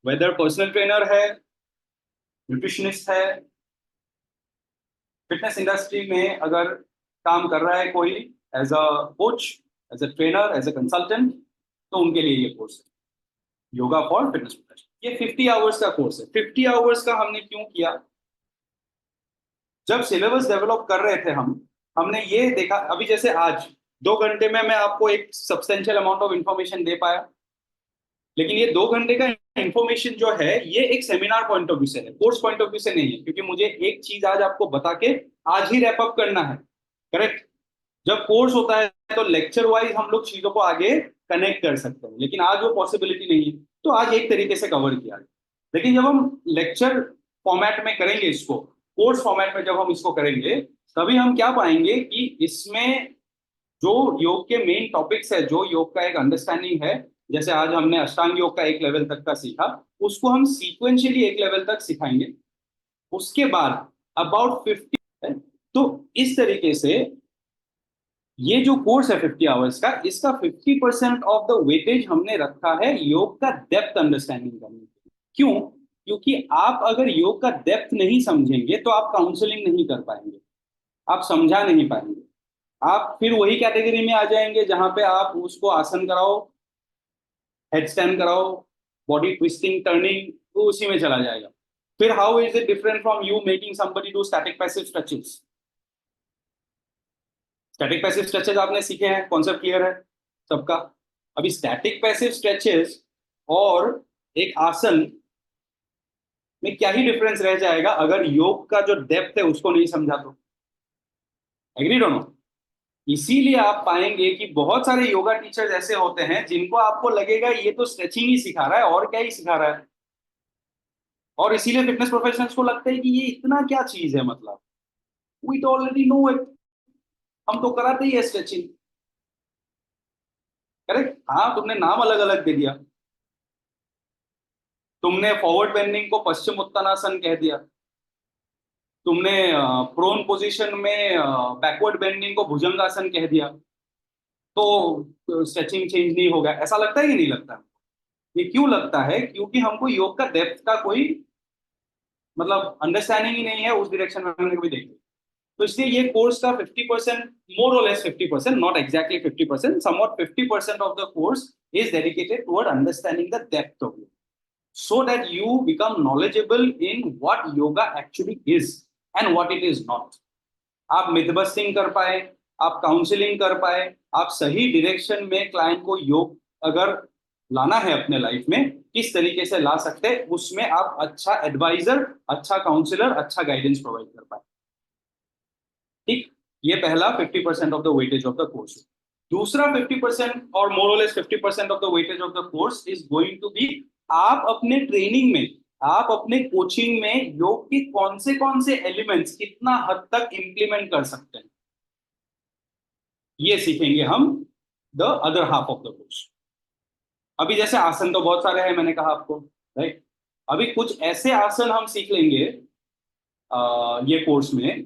Weather personal trainer है, nutritionist है, fitness industry में अगर काम कर रहा है कोई, as a coach, as a trainer, as a consultant, तो उनके लिए ये कोर्स है, योगा फॉर फिटनेस प्रोफेशनल। ये 50 आवर्स का कोर्स है। 50 आवर्स का हमने क्यों किया? जब सिलेबस डेवलप कर रहे थे हमने ये देखा, अभी जैसे आज 2 घंटे में मैं आपको एक सब्सटेंशियल अमाउंट ऑफ इंफॉर्मेशन दे पाया, लेकिन ये 2 घंटे का इंफॉर्मेशन जो है ये एक सेमिनार पॉइंट ऑफ व्यू से है, कोर्स पॉइंट ऑफ व्यू से नहीं है, क्योंकि मुझे एक चीज आज आपको बता के आज ही रैप अप करना है। करेक्ट? जब कोर्स होता है तो लेक्चर वाइज हम लोग चीजों को आगे कनेक्ट कर सकते हैं, लेकिन आज वो पॉसिबिलिटी नहीं है, तो आज एक तरीके से कवर किया। लेकिन जब हम लेक्चर फॉर्मेट में करेंगे इसको, कोर्स फॉर्मेट में जब हम इसको करेंगे, तभी हम क्या पाएंगे कि इसमें जो योग के मेन टॉपिक्स है, जो योग का एक अंडरस्टैंडिंग है, जैसे आज हमने अष्टांग योग का एक लेवल तक का सीखा, उसको हम सीक्वेंशियली एक लेवल तक सिखाएंगे। उसके बाद अबाउट 50 है। तो इस तरीके से ये जो कोर्स है 50 आवर्स का, इसका 50% ऑफ द वेटेज हमने रखा है योग का डेप्थ अंडरस्टैंडिंग करने के लिए। क्यों? क्योंकि आप अगर योग का डेप्थ नहीं समझेंगे तो आप काउंसलिंग नहीं कर पाएंगे, आप समझा नहीं पाएंगे। आप फिर वही कैटेगरी में आ जाएंगे जहां पे आप उसको आसन कराओ, हेडस्टैंड कराओ, बॉडी ट्विस्टिंग, टर्निंग, तो उसी में चला जाएगा। फिर how is it different from you making somebody do static passive stretches? Static passive stretches आपने सीखे हैं, कॉन्सेप्ट क्लियर है सबका? अभी स्टैटिक पैसिव स्ट्रेचेस और एक आसन में क्या ही डिफरेंस रह जाएगा अगर योग का जो डेप्थ है उसको नहीं समझा तो? एग्री दोनों? इसीलिए आप पाएंगे कि बहुत सारे योगा टीचर्स ऐसे होते हैं जिनको आपको लगेगा ये तो स्ट्रेचिंग ही सिखा रहा है और क्या ही सिखा रहा है, और इसीलिए फिटनेस प्रोफेशनल्स को लगता है कि ये इतना क्या चीज है, मतलब वी तो ऑलरेडी नो इट, हम तो कराते ही है स्ट्रेचिंग। करेक्ट? हाँ, तुमने नाम अलग अलग दे दिया। तुमने फॉरवर्ड बेंडिंग को पश्चिम उत्तानासन कह दिया, तुमने प्रोन पोजीशन में बैकवर्ड बेंडिंग को भुजंगासन कह दिया, तो स्ट्रेचिंग चेंज नहीं होगा, ऐसा लगता है कि नहीं लगता? ये क्यों लगता है? क्योंकि हमको योग का डेप्थ का कोई मतलब अंडरस्टैंडिंग ही नहीं है, उस डायरेक्शन में हमने कभी देखी। तो इसलिए ये कोर्स का 50%, मोर or less 50%, not exactly 50%, somewhat 50% of the course is dedicated toward understanding the depth of योग, so that you become knowledgeable in what yoga actually is and what it is not. आप myth bursting कर पाए, आप counselling कर पाए, आप सही direction में क्लाइंट को योग अगर लाना है अपने लाइफ में, किस तरीके से ला सकते हैं, उसमें आप अच्छा एडवाइजर, अच्छा काउंसलर, अच्छा गाइडेंस प्रोवाइड कर पाए। ठीक? ये पहला 50% of the weightage of the course. दूसरा 50% और more or less 50% of the weightage of the course is going to be, आप अपने ट्रेनिंग में, आप अपने कोचिंग में योग के कौन से एलिमेंट्स कितना हद तक इंप्लीमेंट कर सकते हैं, ये सीखेंगे हम the other half of the course. अभी जैसे आसन तो बहुत सारे हैं, मैंने कहा आपको, राइट? अभी कुछ ऐसे आसन हम सीख लेंगे ये कोर्स में,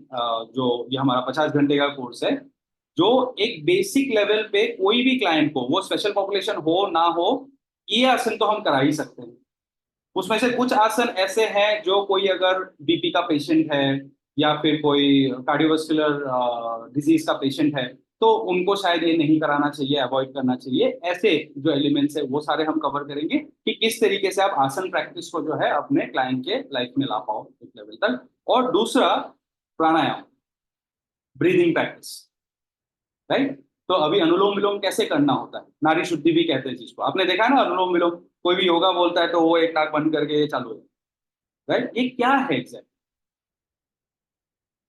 जो ये हमारा 50 घंटे का कोर्स है, जो एक बेसिक लेवल पे कोई भी क्लाइंट को, वो स्पेशल पॉपुलेशन हो ना हो, ये आसन तो हम करा ही सकते हैं। उसमें से कुछ आसन ऐसे हैं जो कोई अगर बीपी का पेशेंट है या फिर कोई कार्डियोवास्कुलर डिजीज का पेशेंट है, तो उनको शायद ये नहीं कराना चाहिए, अवॉइड करना चाहिए। ऐसे जो एलिमेंट्स है वो सारे हम कवर करेंगे कि किस तरीके से आप आसन प्रैक्टिस को जो है अपने क्लाइंट के लाइफ में ला पाओ एक लेवल तक। और दूसरा प्राणायाम, ब्रीदिंग प्रैक्टिस, राइट? तो अभी अनुलोम विलोम कैसे करना होता है, नारी शुद्धि भी कहते हैं जिसको, आपने देखा है ना अनुलोम विलोम, कोई भी योगा बोलता है तो वो एक नाक बंद करके चालू है, राइट? ये क्या है एग्जैक्ट?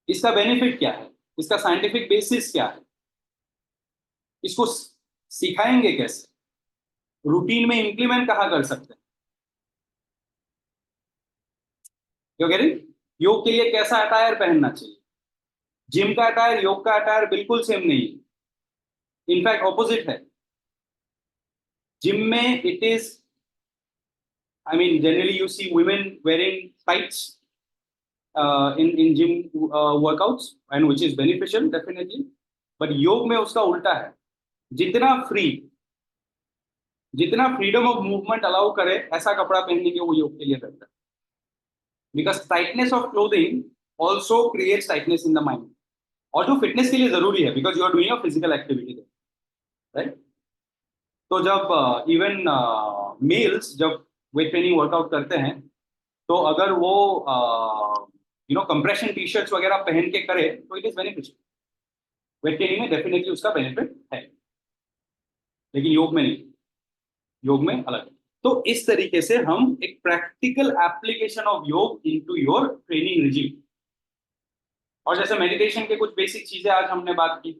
इसका बेनिफिट क्या है, इसका साइंटिफिक बेसिस क्या है, इसको सिखाएंगे कैसे, रूटीन में इंप्लीमेंट कहाँ कर सकते हैं? क्यों कह रही? योग के लिए कैसा अटायर पहनना चाहिए? जिम का अटायर, योग का अटायर बिल्कुल सेम नहीं है, इनफैक्ट ऑपोजिट है। जिम में it is, I mean, generally you see women wearing tights in gym workouts, and which is beneficial definitely. But योग में उसका उल्टा है, जितना फ्री, जितना फ्रीडम ऑफ मूवमेंट अलाउ करे ऐसा कपड़ा पहनेंगे वो योग के लिए बेहतर है। Because tightness of clothing also creates tightness in the mind, और जो फिटनेस के लिए जरूरी है, because you are doing a physical activity, right. तो जब इवन मेल्स जब वेट ट्रेनिंग वर्कआउट करते हैं, तो अगर वो कंप्रेशन टी शर्ट्स वगैरह पहन के करे तो it is beneficial. Weight training में डेफिनेटली उसका बेनिफिट है, लेकिन योग में नहीं, योग में अलग है। तो इस तरीके से हम एक प्रैक्टिकल एप्लीकेशन ऑफ योग इनटू योर ट्रेनिंग रिजीम। और जैसे मेडिटेशन के कुछ बेसिक चीजें आज हमने बात की,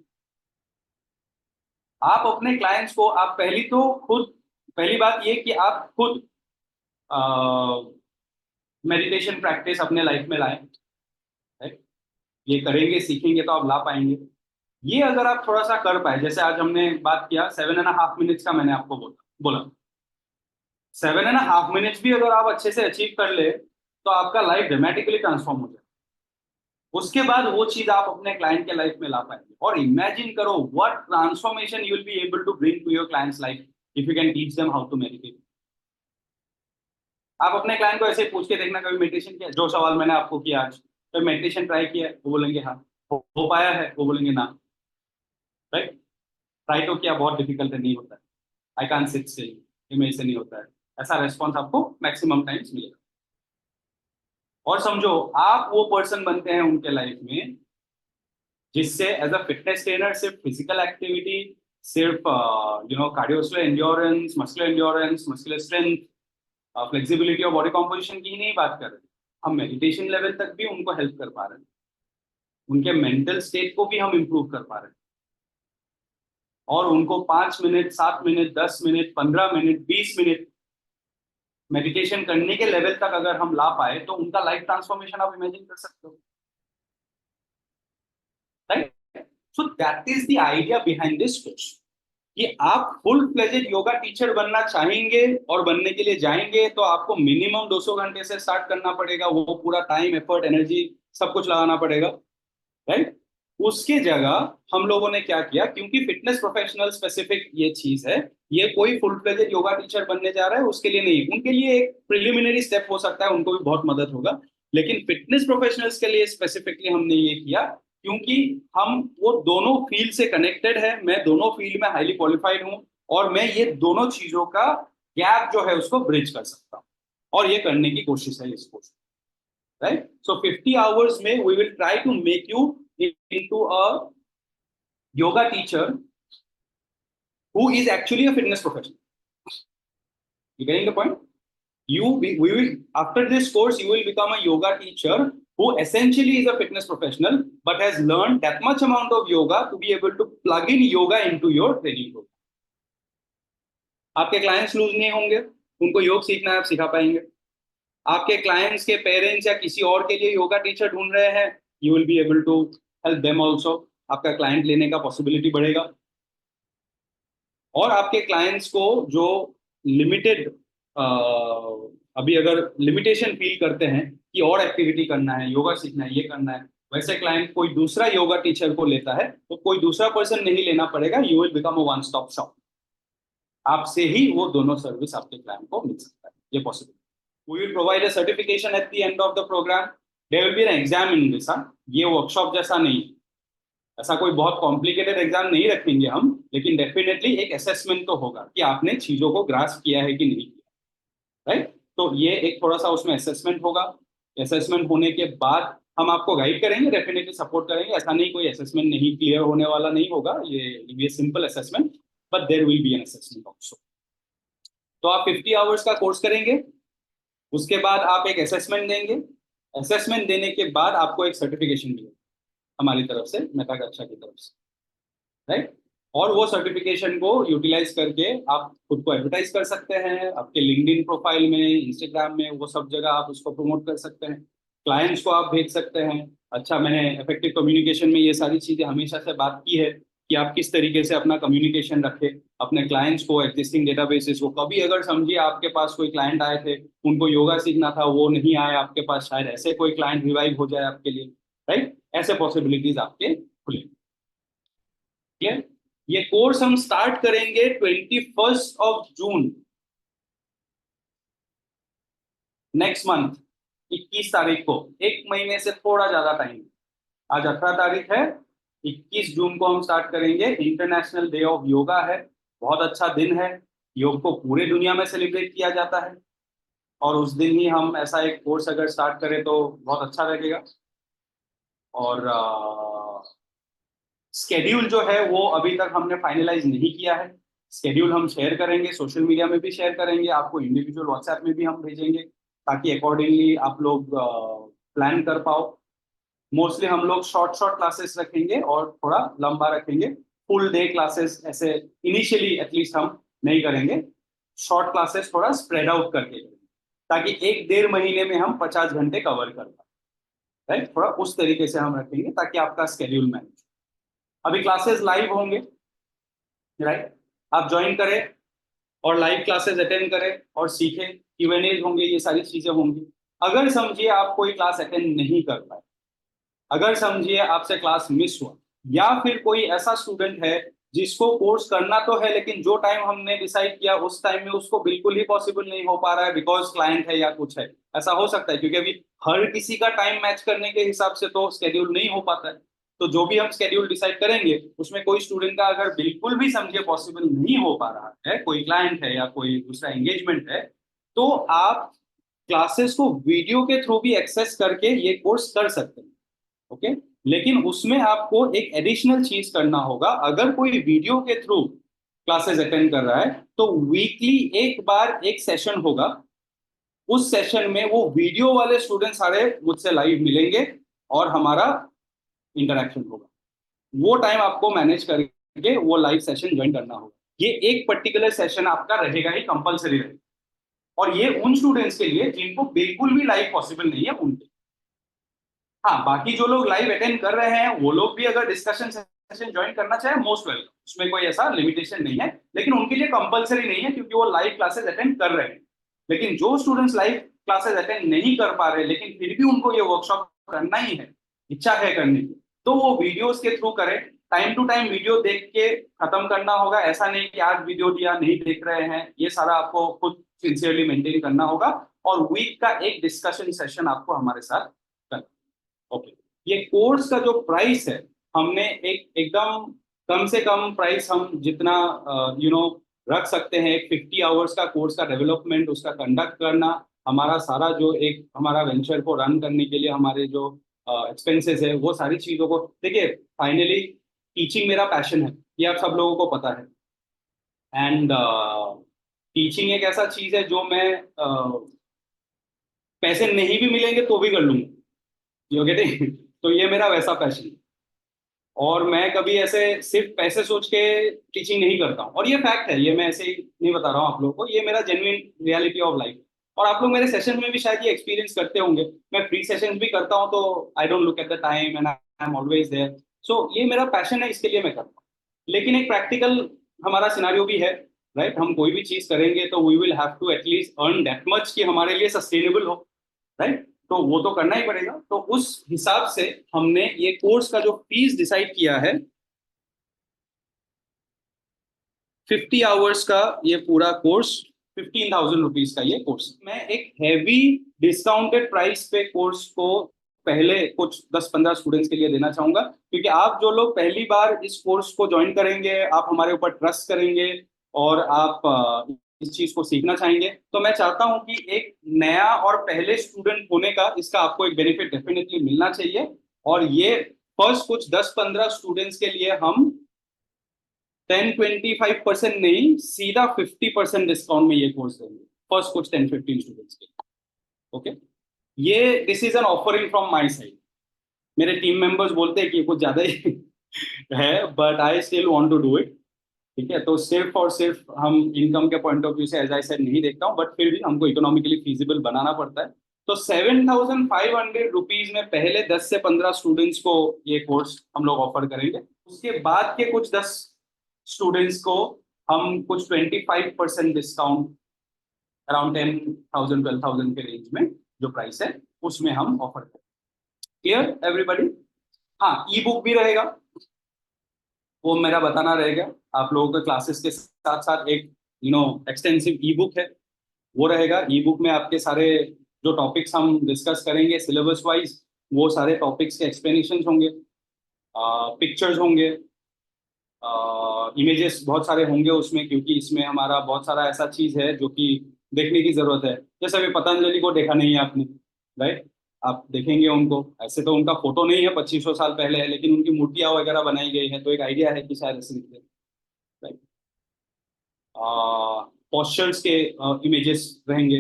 आप अपने क्लाइंट्स को, आप पहली बात ये कि आप खुद मेडिटेशन प्रैक्टिस अपने लाइफ में लाएं, right? ये करेंगे सीखेंगे तो आप ला पाएंगे। ये अगर आप थोड़ा सा कर पाए, जैसे आज हमने बात किया 7.5 मिनट्स का, मैंने आपको बोला 7.5 मिनट्स भी अगर आप अच्छे से अचीव कर ले तो आपका लाइफ ड्रामेटिकली ट्रांसफॉर्म हो जाए। उसके बाद वो चीज आप अपने क्लाइंट के लाइफ में ला पाएंगे। और इमेजिन करो what transformation you will be able to bring to your clients life if you can teach them how to meditate. आप अपने क्लाइंट को ऐसे पूछ के देखना, कभी मेडिटेशन किया, जो सवाल मैंने आपको किया आज, कभी मेडिटेशन ट्राई किया है, वो बोलेंगे हाँ। हो पाया है, वो बोलेंगे ना, राइट। ट्राई तो किया, बहुत डिफिकल्ट है, नहीं होता है, आई कांट सिट स्टिल, ये मेरे से नहीं होता है, ऐसा रेस्पॉन्स आपको मैक्सिमम टाइम्स मिलेगा। और समझो आप वो पर्सन बनते हैं उनके लाइफ में जिससे एज अ फिटनेस ट्रेनर सिर्फ फिजिकल एक्टिविटी, सिर्फ cardiovascular endurance, muscular strength, flexibility और बॉडी कॉम्पोजिशन की ही नहीं बात कर रहे, हम मेडिटेशन लेवल तक भी उनको हेल्प कर पा रहे हैं, उनके मेंटल स्टेट को भी हम इंप्रूव कर पा रहे हैं। और उनको 5 minute, 7 minute, 10 minute, 15 minute, 20 minute meditation करने के लेवल तक अगर हम ला पाए तो उनका लाइफ ट्रांसफॉर्मेशन आप इमेजिन कर सकते हो, right. So that is the idea behind this course, कि आप फुल फ्लेजेड योगा टीचर बनना चाहेंगे और बनने के लिए जाएंगे तो आपको मिनिमम 200 घंटे से स्टार्ट करना पड़ेगा, वो पूरा टाइम, एफर्ट, एनर्जी सब कुछ लगाना पड़ेगा, राइट। उसके जगह हम लोगों ने क्या किया, क्योंकि फिटनेस प्रोफेशनल स्पेसिफिक ये चीज है, ये कोई फुल फ्लेजेड योगा टीचर बनने जा रहा है उसके लिए नहीं, उनके लिए एक प्रिलिमिनरी स्टेप हो सकता है, उनको भी बहुत मदद होगा। लेकिन फिटनेस प्रोफेशनल्स के लिए स्पेसिफिकली हमने ये किया क्योंकि हम वो दोनों फील्ड से कनेक्टेड है, मैं दोनों फील्ड में हाईली क्वालिफाइड हूं और मैं ये दोनों चीजों का गैप जो है उसको ब्रिज कर सकता हूं, और ये करने की कोशिश है इस कोर्स, राइट। सो 50 आवर्स में we will try to make you into a yoga teacher who is actually a fitness professional. You getting the point? We will, after this course, you will become a yoga teacher who essentially is a fitness professional, but has learned that much amount of yoga to be able to plug in yoga into your training program. आपके clients loose नहीं होंगे, उनको योग सीखना है, आप सिखा पाएंगे। आपके क्लाइंट्स के पेरेंट्स या किसी और के लिए योगा टीचर ढूंढ रहे हैं, you will be able to help them also, आपका क्लाइंट लेने का पॉसिबिलिटी बढ़ेगा। और आपके क्लाइंट्स को जो लिमिटेड, अभी अगर लिमिटेशन फील करते हैं कि और एक्टिविटी करना है, योगा सीखना है, ये करना है, वैसे क्लाइंट कोई दूसरा योगा टीचर को लेता है तो कोई दूसरा पर्सन नहीं लेना पड़ेगा, you will become a one stop shop. आपसे ही वो दोनों सर्विस आपके क्लाइंट को मिल सकता है, ये possible. We will provide a certification at the end of the program. There will be an exam in this. ये वर्कशॉप जैसा नहीं है, ऐसा कोई बहुत कॉम्प्लिकेटेड एग्जाम नहीं रखेंगे हम, लेकिन डेफिनेटली एक असेसमेंट तो होगा कि आपने चीजों को ग्रास्प किया है कि नहीं किया, राइट। तो ये एक थोड़ा सा उसमें असेसमेंट होगा। असेसमेंट होने के बाद हम आपको गाइड करेंगे, डेफिनेटली सपोर्ट करेंगे, ऐसा नहीं कोई असेसमेंट नहीं क्लियर होने वाला नहीं होगा, ये simple assessment, but there will be an assessment also. तो आप 50 आवर्स का कोर्स करेंगे, उसके बाद आप एक असेसमेंट देंगे, असेसमेंट देने के बाद आपको एक सर्टिफिकेशन मिलेगा हमारी तरफ से, मेटा कक्षा की तरफ से, राइट। और वो सर्टिफिकेशन को यूटिलाइज करके आप खुद को एडवर्टाइज कर सकते हैं, आपके लिंक्डइन प्रोफाइल में, इंस्टाग्राम में, वो सब जगह आप उसको प्रमोट कर सकते हैं, क्लाइंट्स को आप भेज सकते हैं। अच्छा, मैंने इफेक्टिव कम्युनिकेशन में ये सारी चीजें हमेशा से बात की है कि आप किस तरीके से अपना कम्युनिकेशन रखें अपने क्लाइंट्स को, एग्जिस्टिंग डेटाबेसेस को। कभी अगर समझिए आपके पास कोई क्लाइंट आए थे, उनको योगा सीखना था, वो नहीं आए आपके पास, शायद ऐसे कोई क्लाइंट रिवाइव हो जाए आपके लिए, राइट। ऐसे पॉसिबिलिटीज आपके खुले, क्लियर। ये कोर्स हम स्टार्ट करेंगे 21 जून, नेक्स्ट मंथ, 21 तारीख को। एक महीने से थोड़ा ज्यादा टाइम, आज 18 तारीख है, 21 जून को हम स्टार्ट करेंगे। इंटरनेशनल डे ऑफ योगा है, बहुत अच्छा दिन है, योग को पूरे दुनिया में सेलिब्रेट किया जाता है, और उस दिन ही हम ऐसा एक कोर्स अगर स्टार्ट करें तो बहुत अच्छा लगेगा। और स्केड्यूल जो है वो अभी तक हमने फाइनलाइज नहीं किया है। स्केड्यूल हम शेयर करेंगे, सोशल मीडिया में भी शेयर करेंगे, आपको इंडिविजुअल व्हाट्सएप में भी हम भेजेंगे, ताकि अकॉर्डिंगली आप लोग प्लान कर पाओ। मोस्टली हम लोग शॉर्ट शॉर्ट क्लासेस रखेंगे और थोड़ा लंबा रखेंगे। फुल डे क्लासेस ऐसे इनिशियली एटलीस्ट हम नहीं करेंगे, शॉर्ट क्लासेस थोड़ा स्प्रेड आउट करके करेंगे, ताकि 1-1.5 महीने में हम 50 घंटे कवर कर पाए। राइट, थोड़ा उस तरीके से हम रखेंगे ताकि आपका स्केड्यूल मैनेज। अभी क्लासेस लाइव होंगे, राइट, आप ज्वाइन करें और लाइव क्लासेस अटेंड करें और सीखें, Q&A होंगे, ये सारी चीजें होंगी। अगर समझिए आप कोई क्लास अटेंड नहीं कर पाए, अगर समझिए आपसे क्लास मिस हुआ, या फिर कोई ऐसा स्टूडेंट है जिसको कोर्स करना तो है लेकिन जो टाइम हमने डिसाइड किया उस टाइम में उसको बिल्कुल ही पॉसिबल नहीं हो पा रहा है बिकॉज क्लाइंट है या कुछ है, ऐसा हो सकता है, क्योंकि अभी हर किसी का टाइम मैच करने के हिसाब से तो स्केड्यूल नहीं हो पाता है। तो जो भी हम स्केड्यूल डिसाइड करेंगे उसमें कोई स्टूडेंट का अगर बिल्कुल भी समझिए पॉसिबल नहीं हो पा रहा है, कोई क्लाइंट है या कोई दूसरा एंगेजमेंट है, तो आप क्लासेस को वीडियो के थ्रू भी एक्सेस करके ये कोर्स कर सकते हैं। ओके, लेकिन उसमें आपको एक एडिशनल चीज करना होगा। अगर कोई वीडियो के थ्रू क्लासेस अटेंड कर रहा है तो वीकली एक बार एक सेशन होगा, उस सेशन में वो वीडियो वाले स्टूडेंट सारे मुझसे लाइव मिलेंगे और हमारा इंटरेक्शन होगा। वो टाइम आपको मैनेज करके वो लाइव सेशन ज्वाइन करना होगा। ये एक पर्टिकुलर सेशन आपका रहेगा ही, कंपलसरी रहेगा, और ये उन स्टूडेंट्स के लिए जिनको बिल्कुल भी लाइव पॉसिबल नहीं है उनके। हाँ, बाकी जो लोग लाइव अटेंड कर रहे हैं वो लोग भी अगर डिस्कशन सेशन ज्वाइन करना चाहे मोस्ट वेलकम, उसमें कोई ऐसा लिमिटेशन नहीं है, लेकिन उनके लिए कंपलसरी नहीं है क्योंकि वो लाइव क्लासेस अटेंड कर रहे हैं। लेकिन जो स्टूडेंट्स लाइव क्लासेस अटेंड नहीं कर पा रहे लेकिन फिर भी उनको ये वर्कशॉप करना ही है, इच्छा है करने की, तो वो वीडियोस के थ्रू करें। टाइम टू टाइम वीडियो देख के खत्म करना होगा, ऐसा नहीं कि आज वीडियो दिया नहीं देख रहे हैं, ये सारा आपको खुद सिंसियरली मेंटेन करना होगा। और वीक का एक डिस्कशन सेशन आपको हमारे साथ करना। ओके, ये कोर्स का जो प्राइस है, हमने एक एकदम कम से कम प्राइस हम जितना रख सकते हैं। एक 50 आवर्स का कोर्स का डेवलपमेंट, उसका कंडक्ट करना, हमारा सारा जो एक हमारा वेंचर को रन करने के लिए हमारे जो एक्सपेंसेस है, वो सारी चीज़ों को देखिए। फाइनली टीचिंग मेरा पैशन है, ये आप सब लोगों को पता है। एंड टीचिंग एक ऐसा चीज़ है जो मैं पैसे नहीं भी मिलेंगे तो भी कर लूंगा, यू गेटिंग? तो ये मेरा वैसा पैशन है, और मैं कभी ऐसे सिर्फ पैसे सोच के टीचिंग नहीं करता हूँ, और ये फैक्ट है, ये मैं ऐसे ही नहीं बता रहा हूँ आप लोगों को, ये मेरा जेन्युइन रियलिटी ऑफ लाइफ। और आप लोग मेरे सेशन में भी शायद ये एक्सपीरियंस करते होंगे, मैं फ्री सेशंस भी करता हूँ तो I don't look at the time and I am always there. So ये मेरा पैशन है, इसके लिए मैं करता हूँ। लेकिन एक प्रैक्टिकल हमारा सिनारियो भी है, राइट, हम कोई भी चीज करेंगे तो we will have to at least earn that much कि हमारे लिए सस्टेनेबल हो, राइट। तो वो तो करना ही पड़ेगा, तो उस हिसाब से हमने ये कोर्स का जो फीस डिसाइड किया है, 50 आवर्स का ये पूरा कोर्स, 15,000 रुपीज का ये कोर्स। मैं एक हैवी डिस्काउंटेड प्राइस पे कोर्स को पहले कुछ 10-15 स्टूडेंट्स के लिए देना चाहूंगा, क्योंकि आप जो लोग पहली बार इस कोर्स को ज्वाइन करेंगे, आप हमारे ऊपर ट्रस्ट करेंगे और आप इस चीज को सीखना चाहेंगे, तो मैं चाहता हूं कि एक नया और पहले स्टूडेंट होने का इसका आपको एक बेनिफिट डेफिनेटली मिलना चाहिए। और ये फर्स्ट कुछ 10-15 स्टूडेंट्स के लिए हम 10-25% नहीं, सीधा 50% डिस्काउंट में ये कोर्स देंगे फर्स्ट कुछ 10-15 स्टूडेंट्स के। ओके, ये this is an offering from my side. मेरे टीम मेंबर्स बोलते हैं कि ये कुछ ज्यादा ही है, but I still want to do it. ठीक है, तो सिर्फ और सिर्फ हम इनकम के पॉइंट ऑफ व्यू से एज आई सेड नहीं देखता हूँ, बट फिर भी हमको इकोनॉमिकली फीजिबल बनाना पड़ता है। तो 7,500 रुपीज में पहले 10 से 15 स्टूडेंट्स को ये कोर्स हम लोग ऑफर करेंगे। उसके बाद के कुछ 10 स्टूडेंट्स को हम कुछ 25% डिस्काउंट, अराउंड 10,000-12,000 के रेंज में जो प्राइस है उसमें हम ऑफर करें। Clear everybody? हाँ, ई बुक भी रहेगा, वो मेरा बताना रहेगा। आप लोगों के क्लासेस के साथ साथ एक एक्सटेंसिव ई बुक है, वो रहेगा। ई बुक में आपके सारे जो टॉपिक्स हम डिस्कस करेंगे सिलेबस वाइज, वो सारे टॉपिक्स के एक्सप्लेनेशन होंगे, पिक्चर्स होंगे, इमेजेस बहुत सारे होंगे उसमें, क्योंकि इसमें हमारा बहुत सारा ऐसा चीज है जो कि देखने की जरूरत है। जैसे अभी पतंजलि को देखा नहीं है आपने, राइट? आप देखेंगे उनको, ऐसे तो उनका फोटो नहीं है, 2500 साल पहले है, लेकिन उनकी मूर्तियां वगैरह बनाई गई है, तो एक आइडिया है कि शायद ऐसे दिखते हैं, राइट? पोस्चर्स के इमेजेस रहेंगे,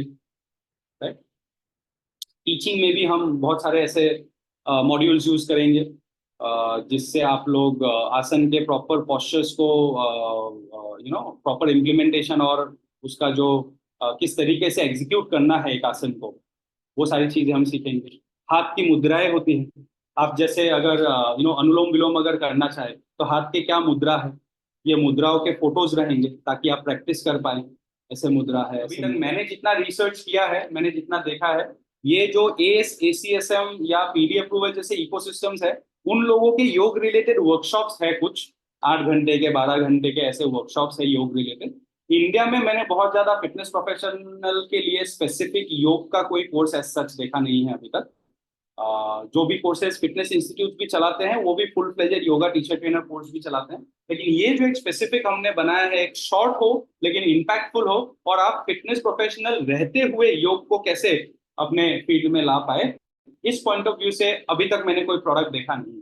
राइट? टीचिंग में भी हम बहुत सारे ऐसे मॉड्यूल्स यूज करेंगे जिससे आप लोग आसन के प्रॉपर पोस्चर्स को प्रॉपर इम्प्लीमेंटेशन और उसका जो किस तरीके से एग्जीक्यूट करना है एक आसन को, वो सारी चीजें हम सीखेंगे। हाथ की मुद्राएं होती हैं, आप जैसे अगर अनुलोम विलोम अगर करना चाहे तो हाथ के क्या मुद्रा है, ये मुद्राओं के फोटोज रहेंगे ताकि आप प्रैक्टिस कर पाए। ऐसे मुद्रा है, अभी तक मैंने जितना रिसर्च किया है, मैंने जितना देखा है, ये जो एएस एसीएसएम या पीडी अप्रूवल जैसे इकोसिस्टम्स है, उन लोगों के योग रिलेटेड वर्कशॉप्स है कुछ, 8 घंटे के 12 घंटे के ऐसे वर्कशॉप्स है योग रिलेटेड। इंडिया में मैंने बहुत ज्यादा फिटनेस प्रोफेशनल के लिए स्पेसिफिक योग का कोई कोर्स एज सच देखा नहीं है अभी तक। जो भी कोर्सेज फिटनेस इंस्टीट्यूट भी चलाते हैं वो भी full fledged yoga teacher trainer course भी चलाते हैं, लेकिन ये जो एक स्पेसिफिक हमने बनाया है, एक शॉर्ट हो लेकिन इम्पैक्टफुल हो, और आप फिटनेस प्रोफेशनल रहते हुए योग को कैसे अपने फील्ड में ला पाए, इस पॉइंट ऑफ व्यू से अभी तक मैंने कोई प्रोडक्ट देखा नहीं।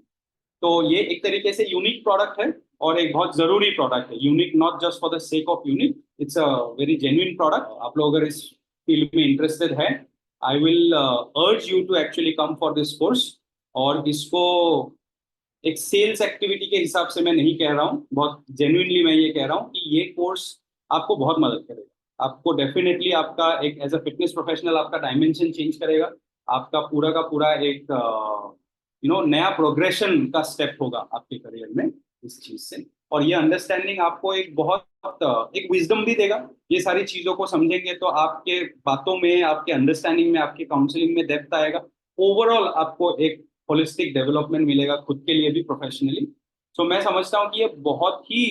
तो ये एक तरीके से यूनिक प्रोडक्ट है, और एक बहुत जरूरी प्रोडक्ट है। Unique not just for the sake of unique, it's a very genuine product. आप लोग अगर इस फील्ड में इंटरेस्टेड है, I will urge you to actually come for this course. और इसको एक सेल्स एक्टिविटी के हिसाब से मैं नहीं कह रहा हूँ, बहुत जेन्युइनली मैं ये कह रहा हूँ कि ये कोर्स आपको बहुत मदद करेगा। आपको डेफिनेटली आपका एक एज अ फिटनेस प्रोफेशनल आपका डायमेंशन चेंज करेगा। आपका पूरा का पूरा एक नया प्रोग्रेशन का स्टेप होगा आपके करियर में इस चीज से। और ये अंडरस्टैंडिंग आपको एक बहुत एक विजडम भी देगा। ये सारी चीजों को समझेंगे तो आपके बातों में, आपके अंडरस्टैंडिंग में, आपके काउंसलिंग में डेप्थ आएगा। ओवरऑल आपको एक होलिस्टिक डेवलपमेंट मिलेगा खुद के लिए भी, प्रोफेशनली। सो मैं समझता हूँ कि ये बहुत ही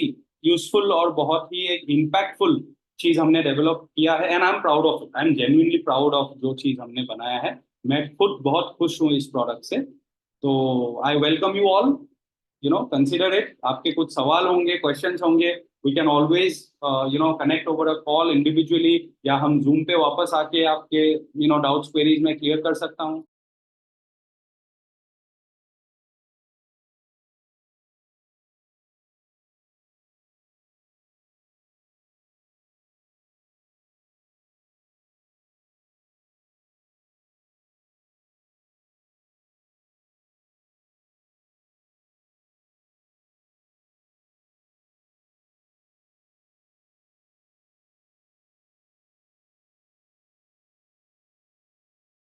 यूजफुल और बहुत ही एक इम्पैक्टफुल चीज हमने डेवलप किया है, and I am proud of it. I am genuinely proud of जो चीज हमने बनाया है। मैं खुद बहुत खुश हूँ इस प्रोडक्ट से। तो I welcome you all, consider it. आपके कुछ सवाल होंगे, क्वेश्चंस होंगे, we can always connect over a call individually, या हम जूम पे वापस आके आपके डाउट्स क्वेरीज में क्लियर कर सकता हूँ।